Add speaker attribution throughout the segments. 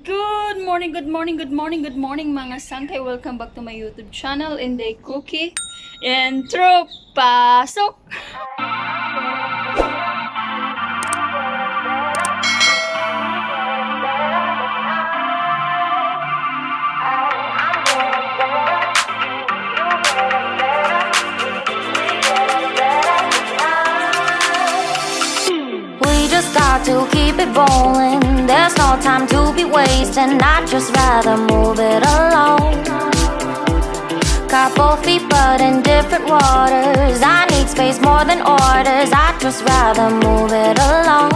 Speaker 1: Good morning, good morning, good morning, good morning mga sangkay. Welcome back to my YouTube channel, Inday Cookie. Intro, pasok!
Speaker 2: We just got to keep it rolling. There's no time to be wasting. I'd just rather move it along. Got both feet but in different waters. I need space more than orders. I'd just rather move it along.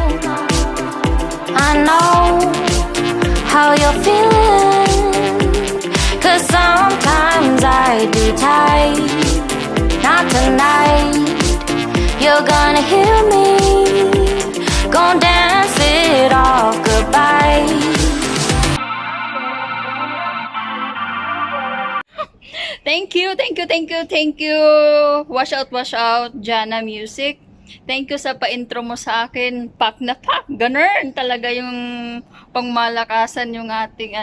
Speaker 2: I know how you're feeling, 'cause sometimes I do tight. Not tonight. You're gonna hear me. Gonna dance it off goodbye.
Speaker 1: Thank you, thank you, thank you, thank you. Wash out, Jana Music. Thank you sa pa-intro mo sa akin. Pak na pak. Ganun talaga yung pangmalakasan yung ating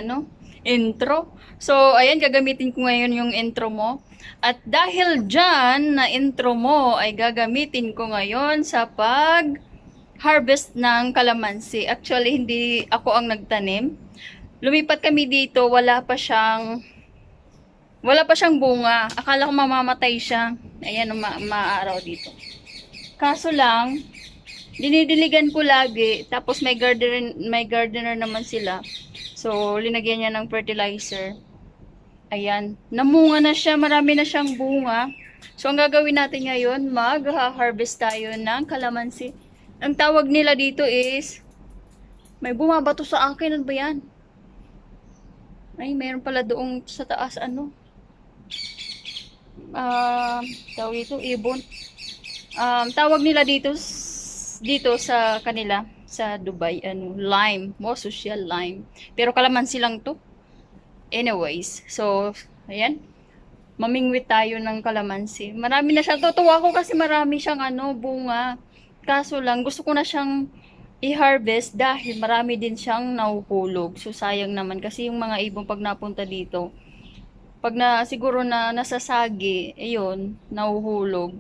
Speaker 1: intro. So, ayan, gagamitin ko ngayon yung intro mo. At dahil dyan na intro mo ay gagamitin ko ngayon sa pag-harvest ng kalamansi. Actually, hindi ako ang nagtanim. Lumipat kami dito, wala pa siyang bunga. Akala ko mamamatay siya. Ayan, maaraw dito. Kaso lang, dinidiligan ko lagi. Tapos may gardener naman sila. So, linagyan niya ng fertilizer. Ayan. Namunga na siya. Marami na siyang bunga. So, ang gagawin natin ngayon, mag-harvest tayo ng kalamansi. Ang tawag nila dito is, may bumabato sa akin. Ano ba yan? Ay, mayroon pala doong sa taas, tawag ito, ibon. Tawag nila dito sa kanila, sa Dubai, lime. Mo social lime. Pero kalamansi lang to. Anyways, so, ayan. Mamingwit tayo ng kalamansi. Marami na siya. Tutuwa ko kasi marami siyang bunga. Kaso lang, gusto ko na siyang i-harvest dahil marami din siyang nahuhulog. So, sayang naman. Kasi yung mga ibon pag napunta dito, pag siguro na nasasagi, ayun, nahuhulog.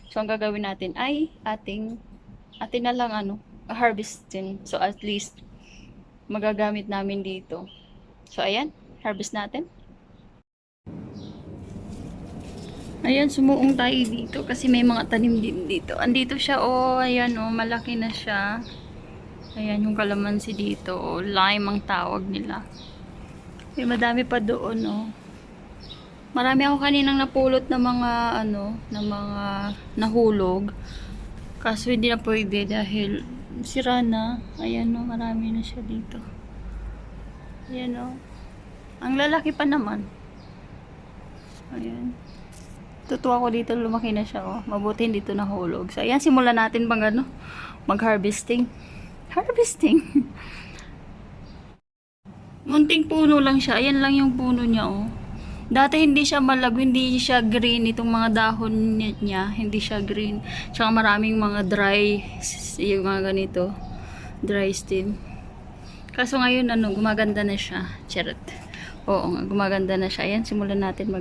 Speaker 1: So, ang gagawin natin ay atin na lang harvestin. So, at least, magagamit namin dito. So, ayan, harvest natin. Ayan, sumuong tayo dito kasi may mga tanim din dito. Andito siya, ayan, malaki na siya. Ayan, yung kalamansi dito, lime ang tawag nila. May madami pa doon, Marami ako kaninang napulot na mga nahulog. Kaso hindi na pwede dahil sira na. Ayan marami na siya dito. Ayan ang lalaki pa naman. Ayan. Tutuwa ko dito, lumaki na siya Mabuti dito nahulog. So ayan, simulan natin mag-harvesting. Harvesting. Munting puno lang siya. Ayan lang yung puno niya Dati hindi siya malago, hindi siya green itong mga dahon niya, hindi siya green. Tsaka maraming mga dry, yung mga ganito, dry stem. Kaso ngayon gumaganda na siya. Charot. Oo nga, gumaganda na siya. Ayan, simulan natin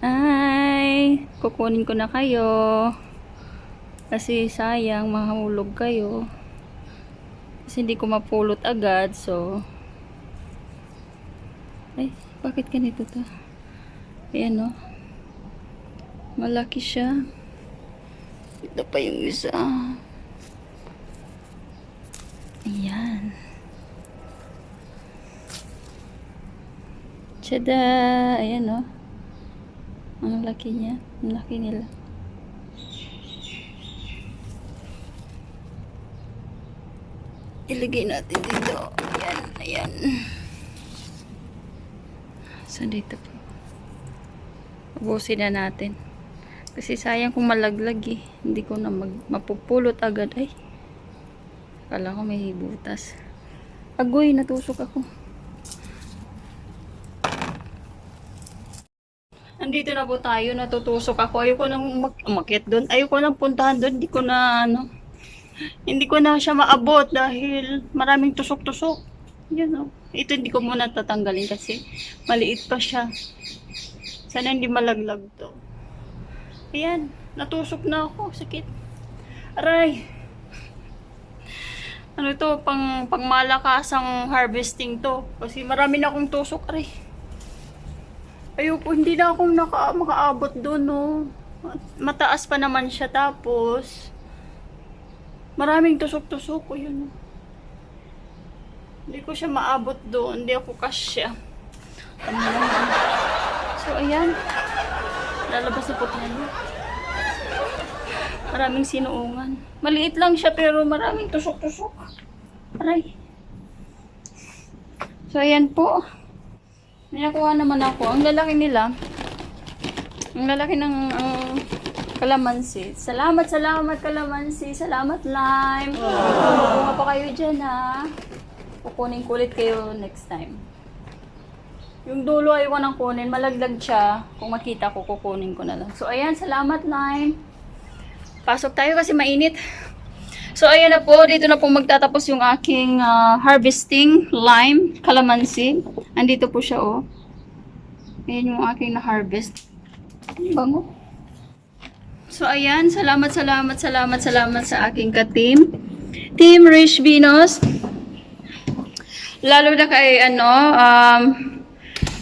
Speaker 1: Ay, kukunin ko na kayo. Kasi sayang, mahulog kayo. Kasi hindi ko mapulot agad, so ay, bakit ganito to? Ayan malaki siya. Ito pa yung isa. Ayan. Tada! Ayan ang laki niya. Ang laki nila. Ilagay natin dito. Ayan, ayan. So, dito po. Ubusin na natin. Kasi sayang kung malaglag Hindi ko na mapupulot agad. Ay. Akala ko may butas. Agoy, natusok ako. Andito na po tayo. Natutusok ako. Ayoko nang umakyat doon. Ayoko nang puntahan doon. Hindi ko na Hindi ko na siya maabot dahil maraming tusok-tusok. Yan o. Ito hindi ko muna tatanggalin kasi maliit pa siya. Sana hindi malaglag to. Ayan. Natusok na ako. Sakit. Aray. Ano to? Pang malakasang harvesting to. Kasi marami na akong tusok. Aray. Ayoko. Hindi na ako makaabot doon, no. Mataas pa naman siya. Tapos maraming tusok-tusok ko yun. Hindi ko siya maabot doon. Hindi ako kasya. So, ayan. Lalabas na po niya. Maraming sinuungan. Maliit lang siya pero maraming tusok-tusok. Aray. So, ayan po. May nakuha naman ako. Ang lalaki nila. Ang lalaki ng kalamansi. Salamat kalamansi. Salamat lime. Bunga pa kayo dyan ha. Kukunin ko ulit kayo next time. Yung dulo ay ko nang kunin. Malaglag siya. Kung makita ko, kukunin ko na lang. So, ayan. Salamat lime. Pasok tayo kasi mainit. So, ayan na po. Dito na po magtatapos yung aking harvesting lime, kalamansi. Andito po siya, oh. Ayan yung aking na-harvest. Bango. So, ayan. Salamat sa aking ka-team. Team Rich Vinos. Lalo na kay,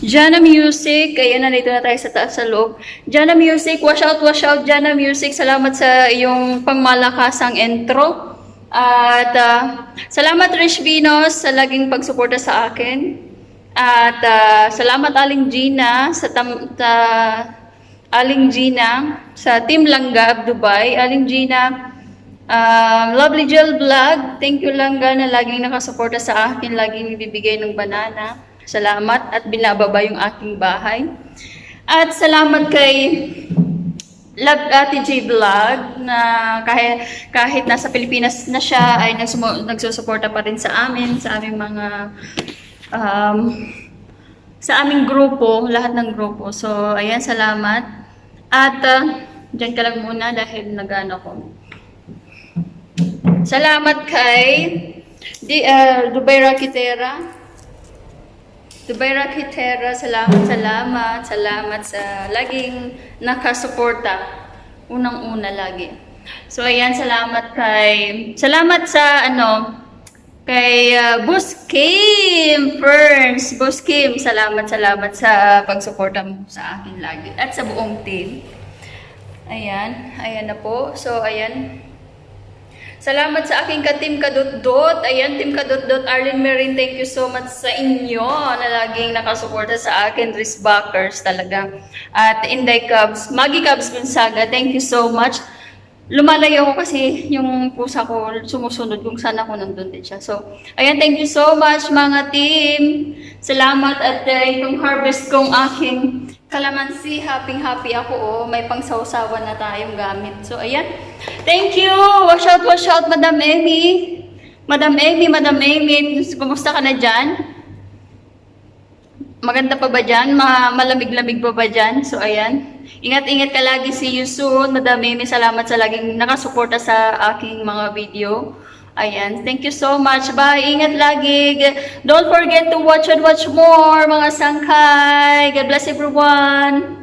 Speaker 1: Jana Music. Ayan, nandito na tayo sa taas sa loob. Jana Music, wash out, Jana Music. Salamat sa iyong pangmalakasang intro. At salamat Rich Vinos sa laging pagsuporta sa akin. At salamat Aling Gina Aling Gina sa Team Langgab Dubai. Aling Gina, Lovely Jill Vlog. Thank you Langga na laging nakasuporta sa akin, laging bibigay ng banana. Salamat at binababa yung aking bahay. At salamat kay Ate J Vlog na kahit nasa Pilipinas na siya ay nagsusuporta pa rin sa amin, sa aming mga sa aming grupo, lahat ng grupo. So, ayan, salamat. At dyan ka lang muna dahil nag-ano ko. Salamat kay Dubai Rakitera. Salamat sa laging nakasuporta. Unang-una lagi. So, ayan, salamat kay Boss Kim Ferns. Boss Kim, salamat sa pagsuporta mo sa akin lagi. At sa buong team. Ayan na po. So, ayan. Salamat sa aking ka-team Kadot-Dot. Ayan, Team Kadot-Dot. Arlene Marin, thank you so much sa inyo na laging nakasuporta sa akin. Risbackers talaga. At Inday Cubs, Maggie Cubs Gonzaga, thank you so much. Lumalayo ako kasi yung pusa ko sumusunod kung saan ako nandun din siya. So, ayan, thank you so much mga team. Salamat at itong harvest kong aking kalamansi. Happy ako. Oh. May pangsawsawan na tayong gamit. So, ayan. Thank you! Wash out, Madam Amy. Madam Amy, kumusta ka na dyan? Maganda pa ba dyan? Malamig-lamig pa ba dyan? So, ayan. Ingat-ingat ka lagi. See you soon. Madam Amy, salamat sa laging nakasuporta sa aking mga video. Ayan. Thank you so much. Bye. Ingat lagi. Don't forget to watch and watch more, mga sangkay. God bless everyone.